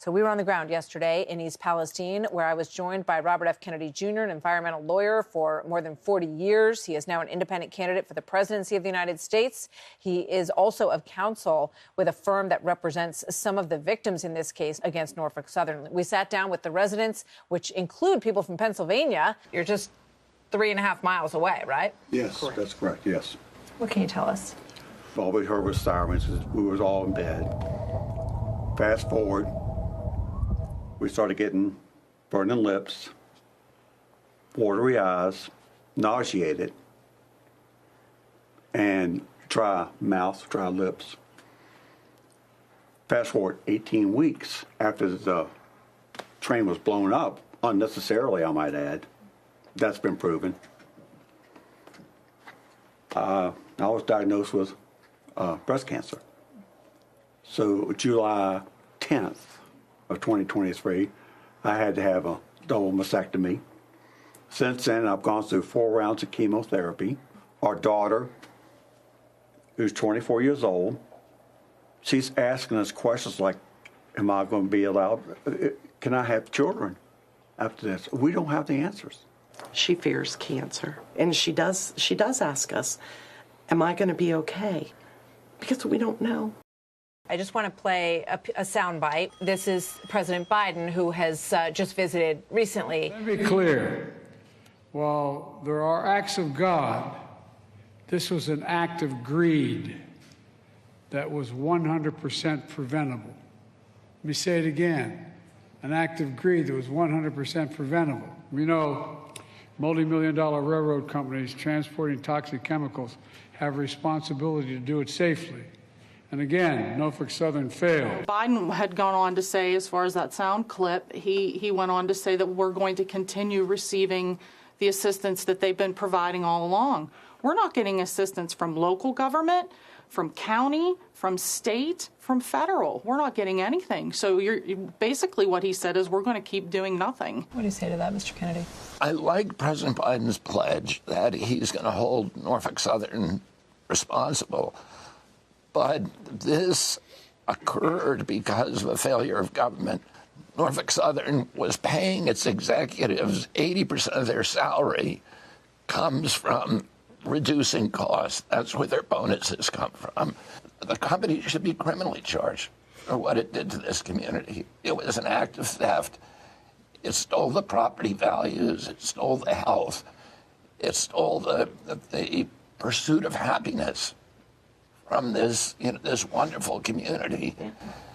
So we were on the ground yesterday in East Palestine, where I was joined by Robert F. Kennedy Jr., an environmental lawyer for more than 40 years. He is now an independent candidate for the presidency of the United States. He is also of counsel with a firm that represents some of the victims in this case against Norfolk Southern. We sat down with the residents, which include people from Pennsylvania. You're just 3.5 miles away, right? Yes, correct. That's correct, yes. What can you tell us? All we heard was sirens. We was all in bed. Fast forward, we started getting burning lips, watery eyes, nauseated, and dry mouth, dry lips. Fast forward 18 weeks after the train was blown up, unnecessarily, I might add. That's been proven. I was diagnosed with breast cancer. So July 10th of 2023, I had to have a double mastectomy. Since then, I've gone through 4 rounds of chemotherapy. Our daughter, who's 24 years old, she's asking us questions like, am I going to be allowed, can I have children after this? We don't have the answers. She fears cancer, and she does ask us, am I going to be okay? Because we don't know. I just want to play a soundbite. This is President Biden, who has just visited recently. Let me be clear. While there are acts of God, this was an act of greed that was 100% preventable. Let me say it again. An act of greed that was 100% preventable. We know multi-million-dollar railroad companies transporting toxic chemicals have a responsibility to do it safely. And again, Norfolk Southern failed. Biden had gone on to say, as far as that sound clip, he went on to say that we're going to continue receiving the assistance that they've been providing all along. We're not getting assistance from local government, from county, from state, from federal. We're not getting anything. So basically what he said is we're going to keep doing nothing. What do you say to that, Mr. Kennedy? I like President Biden's pledge that he's going to hold Norfolk Southern responsible. But this occurred because of a failure of government. Norfolk Southern was paying its executives 80% of their salary comes from reducing costs. That's where their bonuses come from. The company should be criminally charged for what it did to this community. It was an act of theft. It stole the property values. It stole the health. It stole the pursuit of happiness from this, this wonderful community.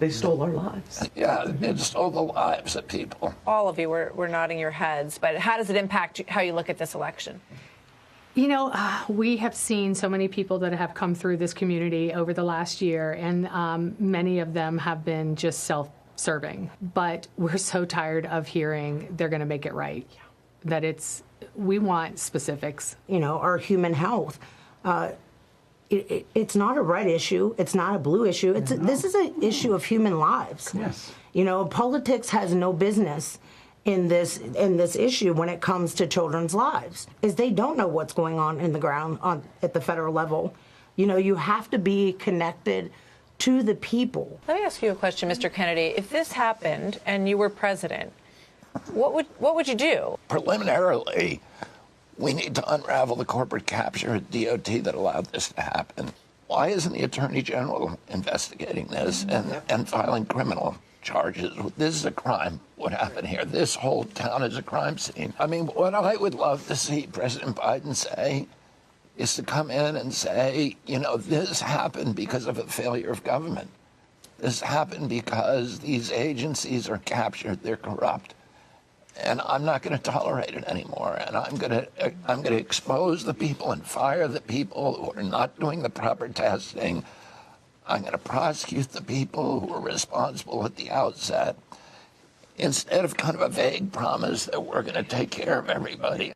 They stole our lives. Yeah, it stole the lives of people. All of you were nodding your heads, but how does it impact how you look at this election? You know, we have seen so many people that have come through this community over the last year, and many of them have been just self-serving. But we're so tired of hearing they're going to make it right, that we want specifics. You know, our human health. It's not a red issue. It's not a blue issue. This is an issue of human lives. Yes. You know, politics has no business in this issue when it comes to children's lives, is they don't know what's going on in the ground at the federal level. You know, you have to be connected to the people. Let me ask you a question, Mr. Kennedy. If this happened and you were president, what would you do? Preliminarily, we need to unravel the corporate capture at DOT that allowed this to happen. Why isn't the Attorney General investigating this and filing criminal charges? This is a crime. What happened here? This whole town is a crime scene. I mean, what I would love to see President Biden say is to come in and say, this happened because of a failure of government. This happened because these agencies are captured, they're corrupt. And I'm not going to tolerate it anymore. And I'm going to expose the people and fire the people who are not doing the proper testing. I'm going to prosecute the people who are responsible at the outset, instead of kind of a vague promise that we're going to take care of everybody.